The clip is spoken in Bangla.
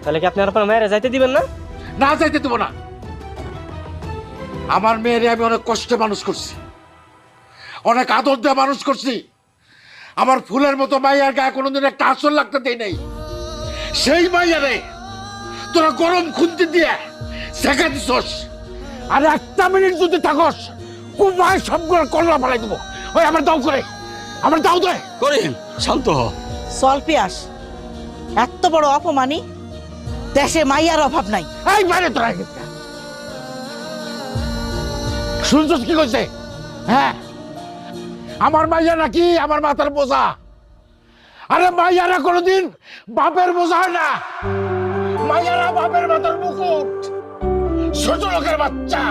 তাহলে কি আপনি আর আপনার মায়েরা যাইতে দিবেন না? না যাইতে দেবো না। আমার মেয়েরে আমি অনেক কষ্টে মানুষ করছি, অনেক আদর দিয়ে মানুষ করছি। আমার ফুলের মতো মাইয়ার গায়ে কোনোদিন একটা আসর লাগতে দেই নাই। সেই মাইয়ারে তোরা গরম খুন্তি দিয়ে শেখা দিছস। আর একটা মিনিট যদি থাকস কুমায় সবগুলো কল্লা ফেলাই দেবো। ওই আমার দাও করে, আমার দাও দে। করিম শান্ত হ। চল পিয়াস, এত বড় অপমানি দেশে মাইয়ার অভাব নাই। এই বাইরে তোরা শুনছস কি কইছে? হ্যাঁ, আমার মাইয়া নাকি আমার মাথার বোঝা। আরে মাইয়ারা কোনোদিন বাপের বোঝা হয় না, মাইয়ারা বাপের মাথার মুকুট। ছোট লোকের বাচ্চা